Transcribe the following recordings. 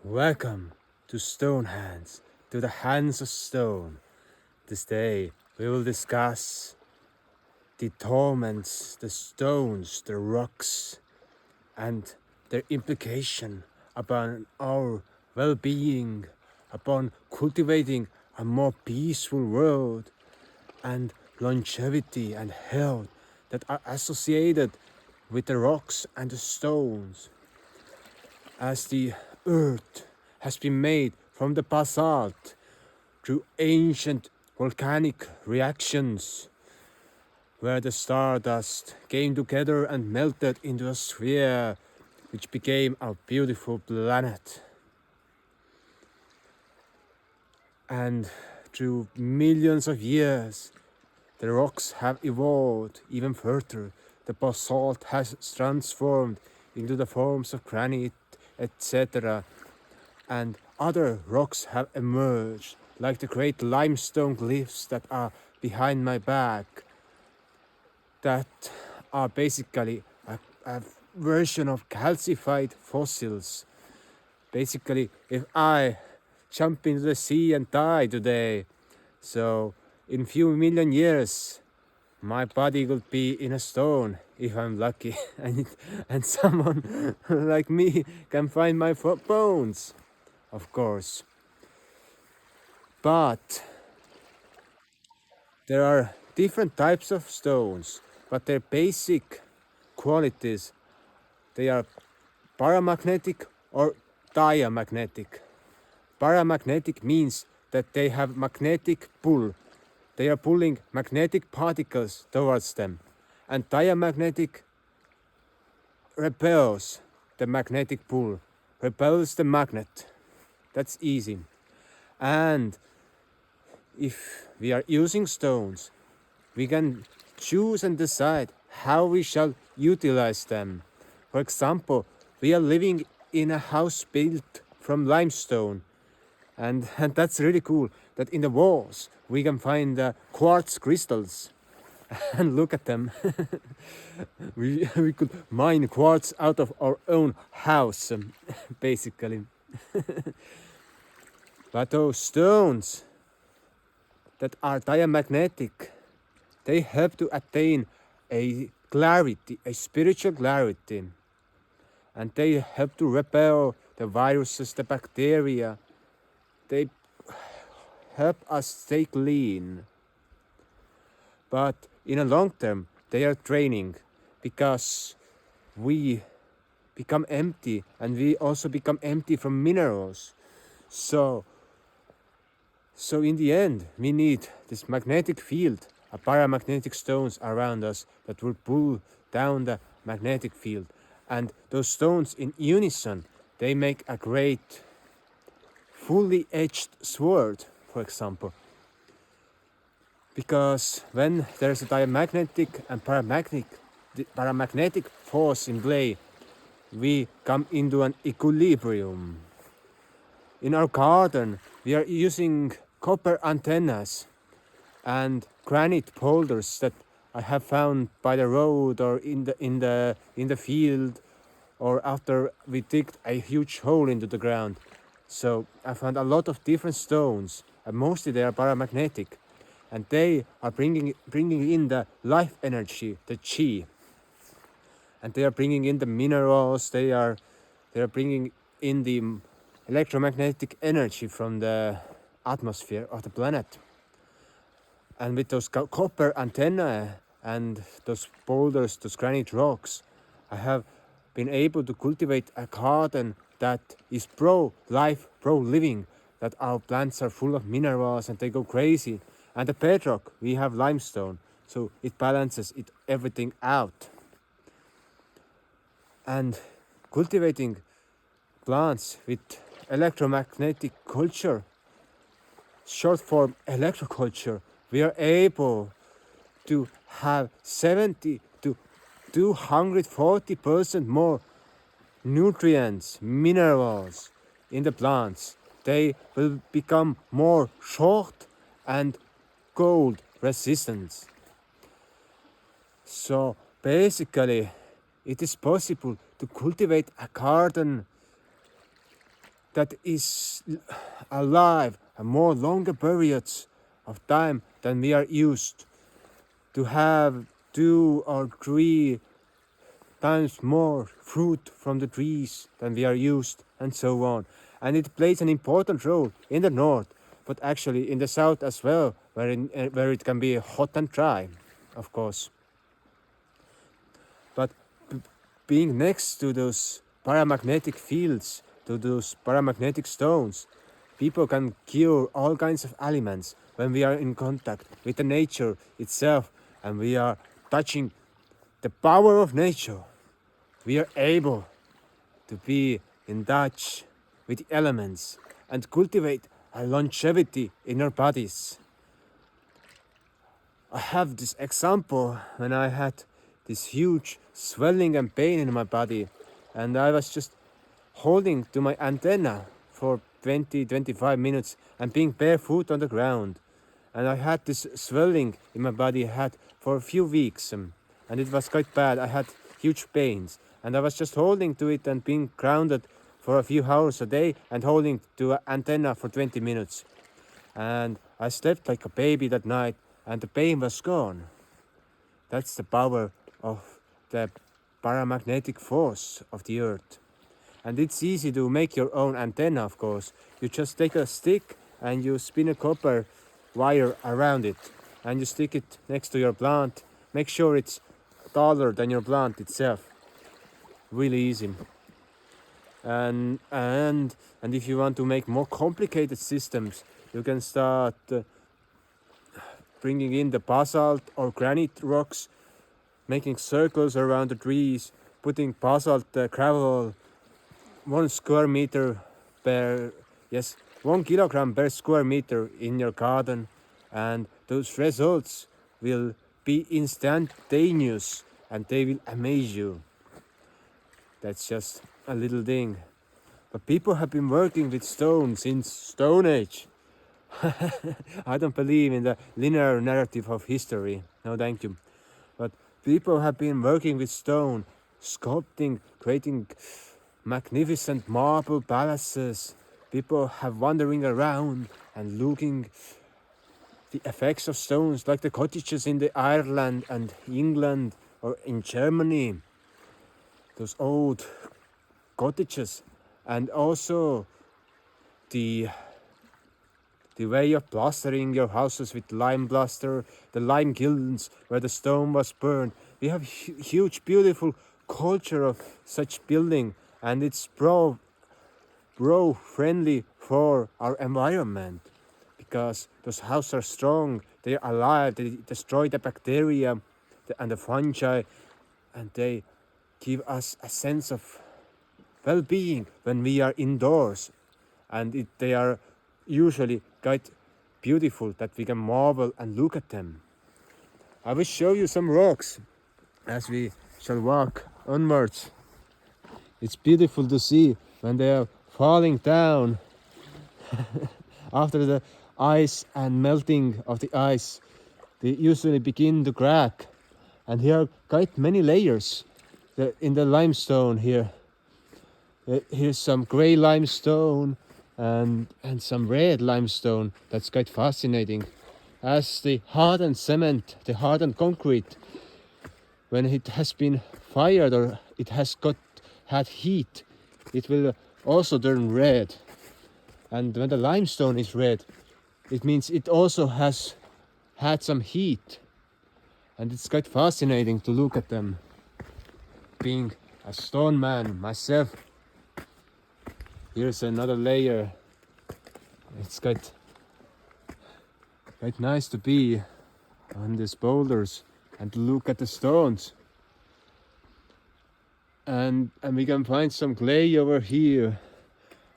Welcome to Stone Hands, to the Hands of Stone. This day we will discuss the torments, the stones, the rocks, and their implication upon our well-being, upon cultivating a more peaceful world, and longevity and health that are associated with the rocks and the stones. As the earth has been made from the basalt through ancient volcanic reactions, where the stardust came together and melted into a sphere which became our beautiful planet. And through millions of years, the rocks have evolved even further. The basalt has transformed into the forms of granite, etc. And other rocks have emerged, like the great limestone cliffs that are behind my back, that are basically a version of calcified fossils. Basically, if I jump into the sea and die today, so in few million years, my body could be in a stone if I'm lucky, and someone like me can find my bones, of course. But there are different types of stones, but their basic qualities, they are paramagnetic or diamagnetic. Paramagnetic means that they have magnetic pull. They are pulling magnetic particles towards them. And diamagnetic repels the magnetic pull, repels the magnet. That's easy. And if we are using stones, we can choose and decide how we shall utilize them. For example, we are living in a house built from limestone, and that's really cool that in the walls we can find quartz crystals and look at them. we could mine quartz out of our own house, basically. But those stones that are diamagnetic, they help to attain a clarity, a spiritual clarity. And they help to repel the viruses, the bacteria. They help us stay clean. But in a long term, they are draining because we become empty, and we also become empty from minerals. So in the end, we need this magnetic field, a paramagnetic stones around us that will pull down the magnetic field. And those stones in unison, they make a great fully edged sword, for example. Because when there's a diamagnetic and paramagnetic force in play, we come into an equilibrium. In our garden, we are using copper antennas and granite boulders that I have found by the road or in the field, or after we digged a huge hole into the ground. So I found a lot of different stones, and mostly they are paramagnetic, and they are bringing in the life energy, the chi, and they are bringing in the minerals. They are bringing in the electromagnetic energy from the atmosphere of the planet. And with those copper antennae and those boulders, those granite rocks, I have been able to cultivate a garden that is pro-life, pro-living, that our plants are full of minerals and they go crazy. And the bedrock, we have limestone, so it balances everything out. And cultivating plants with electromagnetic culture, short form electroculture, we are able to have 70 to 240% more nutrients, minerals in the plants. They will become more short and cold resistant. So basically, it is possible to cultivate a garden that is alive a more longer periods of time than we are used to have 2 or 3 times more fruit from the trees than we are used, and so on. And it plays an important role in the north, but actually in the south as well, where it can be hot and dry, of course. But being next to those paramagnetic fields, to those paramagnetic stones, people can cure all kinds of ailments when we are in contact with the nature itself and we are touching the power of nature. We are able to be in touch with the elements and cultivate a longevity in our bodies. I have this example when I had this huge swelling and pain in my body, and I was just holding to my antenna for 20-25 minutes and being barefoot on the ground. And I had this swelling in my body for a few weeks, and it was quite bad. I had huge pains, and I was just holding to it and being grounded for a few hours a day and holding to an antenna for 20 minutes. And I slept like a baby that night, and the pain was gone. That's the power of the paramagnetic force of the earth. And it's easy to make your own antenna, of course. You just take a stick and you spin a copper wire around it, and you stick it next to your plant. Make sure it's taller than your plant itself. Really easy. And if you want to make more complicated systems, you can start bringing in the basalt or granite rocks, making circles around the trees, putting basalt gravel 1 square meter per 1 kilogram per square meter in your garden, and those results will be instantaneous and they will amaze you. That's just a little thing. But people have been working with stone since Stone Age. I don't believe in the linear narrative of history. No, thank you. But people have been working with stone, sculpting, creating magnificent marble palaces. People have wandering around and looking the effects of stones, like the cottages in the Ireland and England or in Germany. Those old cottages, and also the way of plastering your houses with lime plaster, the lime kilns where the stone was burned. We have huge, beautiful culture of such building, and it's friendly for our environment, because those houses are strong, they are alive, they destroy the bacteria and the fungi, and they give us a sense of well-being when we are indoors, and they are usually quite beautiful that we can marvel and look at them. I will show you some rocks as we shall walk onwards. It's beautiful to see when they are falling down after the ice and melting of the ice. They usually begin to crack, and here are quite many layers in the limestone here. Here's some gray limestone and some red limestone. That's quite fascinating. As the hardened cement, the hardened concrete, when it has been fired or it has had heat, it will also turn red. And when the limestone is red, it means it also has had some heat. And it's quite fascinating to look at them. Being a stone man myself, here's another layer. It's quite nice to be on these boulders and to look at the stones. And we can find some clay over here,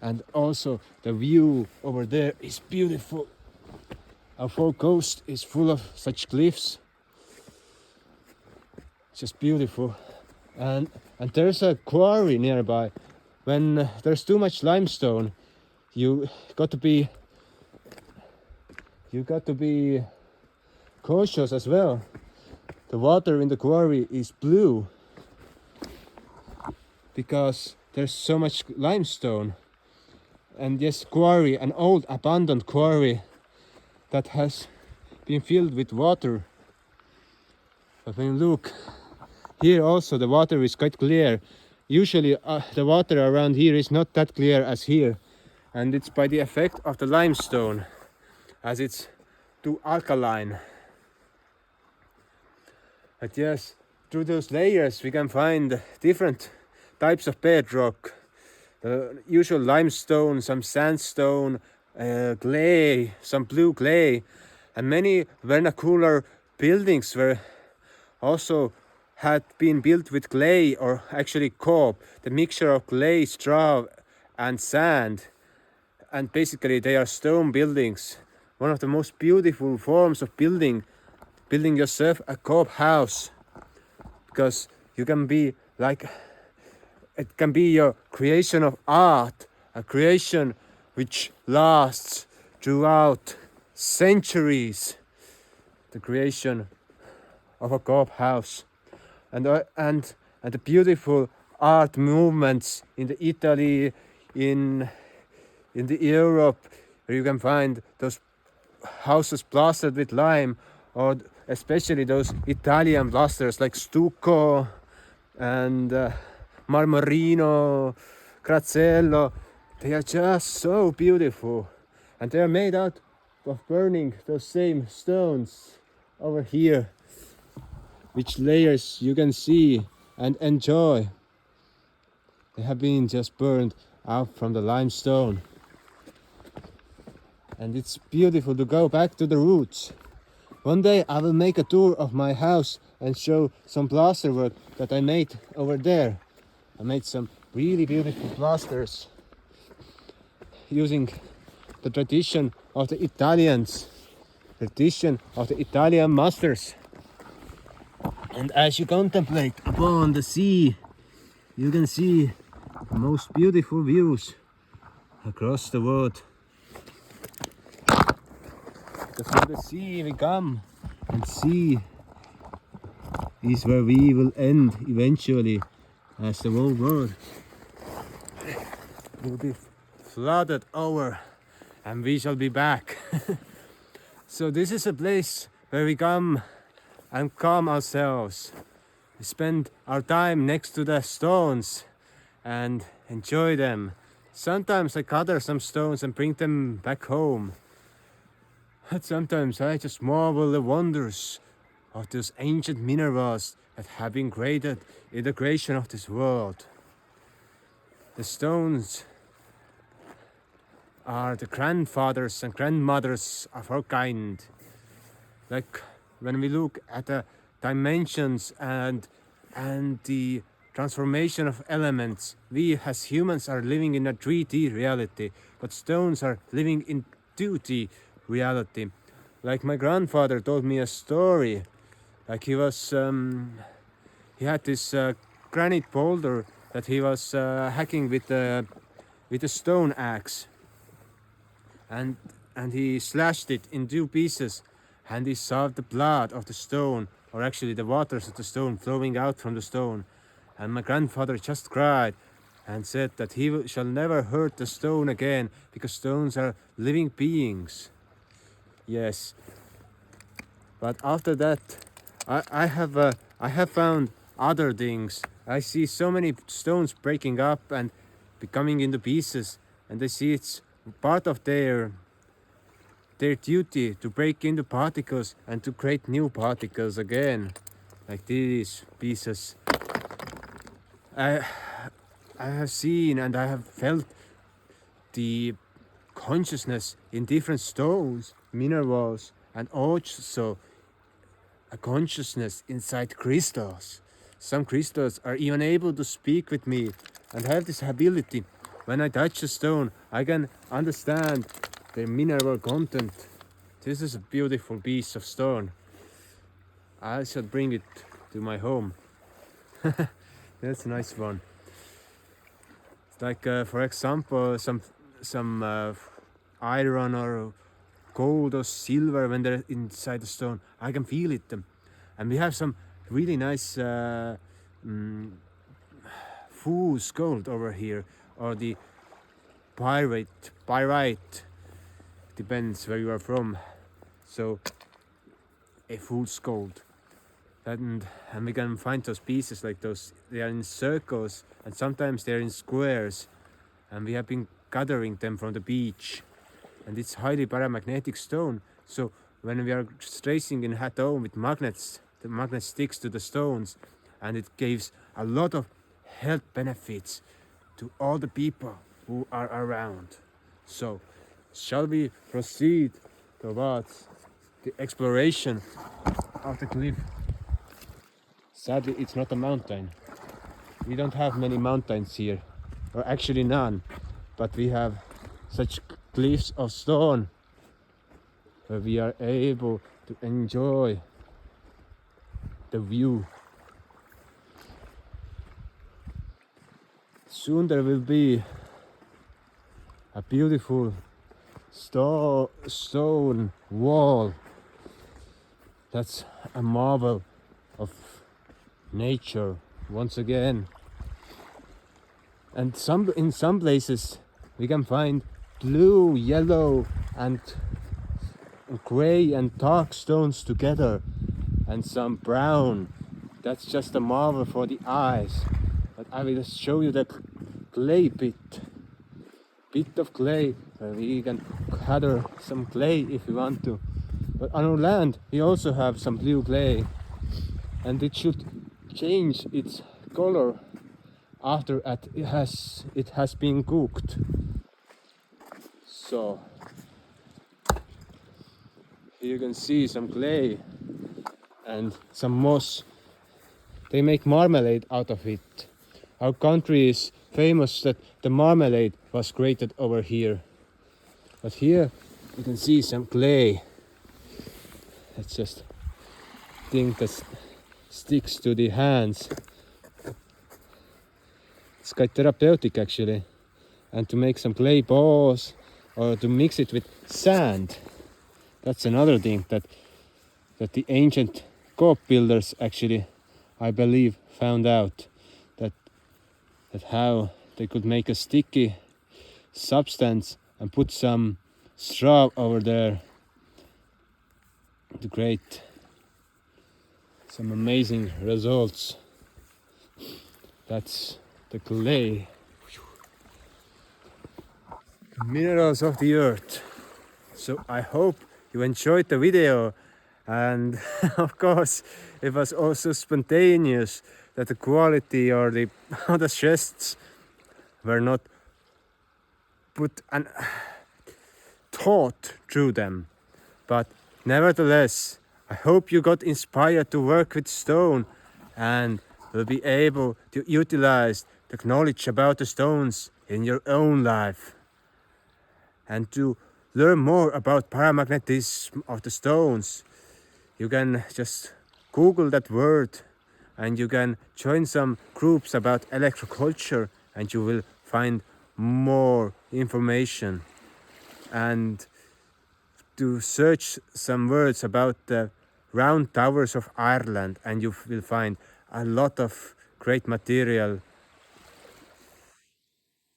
and also the view over there is beautiful. Our whole coast is full of such cliffs. Just beautiful. And there's a quarry nearby. When there's too much limestone, you got to be cautious as well. The water in the quarry is blue because there's so much limestone. and yes, quarry, an old abandoned quarry that has been filled with water. But when you look here also, the water is quite clear. Usually the water around here is not that clear as here, and it's by the effect of the limestone, as it's too alkaline. But yes, through those layers we can find different types of bedrock. Usual limestone, some sandstone, clay, some blue clay, and many vernacular buildings were also had been built with clay, or actually cob, the mixture of clay, straw and sand, and basically they are stone buildings. One of the most beautiful forms of building yourself a cob house, because you can be like, it can be your creation of art, a creation which lasts throughout centuries, the creation of a cob house. And the beautiful art movements in the Italy, in the Europe, where you can find those houses plastered with lime, or especially those Italian plasters like stucco and marmorino, grazello. They are just so beautiful, and they are made out of burning those same stones over here, which layers you can see and enjoy. They have been just burned out from the limestone, and it's beautiful to go back to the roots. One day I will make a tour of my house and show some plaster work that I made over there. I made some really beautiful plasters using the tradition of the Italians, tradition of the Italian masters. And as you contemplate upon the sea, you can see the most beautiful views across the world. Because from the sea we come, and sea is where we will end eventually, as the whole world will be flooded over and we shall be back. So this is a place where we come and calm ourselves. We spend our time next to the stones and enjoy them. Sometimes I gather some stones and bring them back home. But sometimes I just marvel the wonders of those ancient minerals that have been created in the creation of this world. The stones are the grandfathers and grandmothers of our kind. Like when we look at the dimensions and the transformation of elements, we as humans are living in a 3D reality, but stones are living in 2D reality. Like my grandfather told me a story. Like he had this granite boulder that he was hacking with a stone axe, and he slashed it in 2 pieces, and he saw the blood of the stone, or actually the waters of the stone, flowing out from the stone. And my grandfather just cried and said that he shall never hurt the stone again, because stones are living beings. Yes. But after that, I have found other things. I see so many stones breaking up and becoming into pieces, and I see it's part of their duty to break into particles and to create new particles again, like these pieces. I have seen and I have felt the consciousness in different stones, minerals, and also a consciousness inside crystals. Some crystals are even able to speak with me and have this ability. When I touch a stone, I can understand their mineral content. This is a beautiful piece of stone. I shall bring it to my home. That's a nice one. It's like, for example, some iron or gold or silver, when they're inside the stone, I can feel it. And we have some really nice fool's gold over here, or the pyrite, depends where you are from. So a fool's gold. And we can find those pieces like those, they are in circles and sometimes they're in squares, and we have been gathering them from the beach, and it's highly paramagnetic stone. So when we are tracing in Hatton with magnets, the magnet sticks to the stones, and it gives a lot of health benefits to all the people who are around. So shall we proceed towards the exploration of the cliff? Sadly, it's not a mountain. We don't have many mountains here, or actually none, but we have such cliffs of stone where we are able to enjoy the view. Soon there will be a beautiful stone wall. That's a marvel of nature once again. And in some places we can find blue, yellow and gray and dark stones together, and some brown. That's just a marvel for the eyes. But I will show you the clay bit of clay where we can gather some clay if we want to. But on our land we also have some blue clay, and it should change its color after it has been cooked. So here you can see some clay and some moss. They make marmalade out of it. Our country is famous that the marmalade was created over here. But here you can see some clay. That's just a thing that sticks to the hands. It's quite therapeutic actually. And to make some clay balls or to mix it with sand. That's another thing that the ancient coop builders actually, I believe, found out that how they could make a sticky substance and put some straw over there to create some amazing results. That's the clay. Minerals of the earth. So I hope you enjoyed the video, and of course it was also spontaneous, that the quality or the other chests were not put and thought through them. But nevertheless, I hope you got inspired to work with stone and will be able to utilize the knowledge about the stones in your own life. And to learn more about paramagnetism of the stones, you can just Google that word, and you can join some groups about electroculture, and you will find more information. And to search some words about the round towers of Ireland, and you will find a lot of great material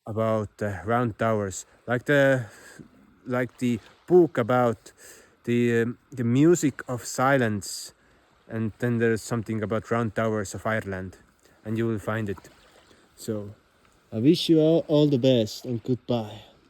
about the round towers, like the book about the music of silence, and then there's something about round towers of Ireland, and you will find it. So I wish you all the best and goodbye.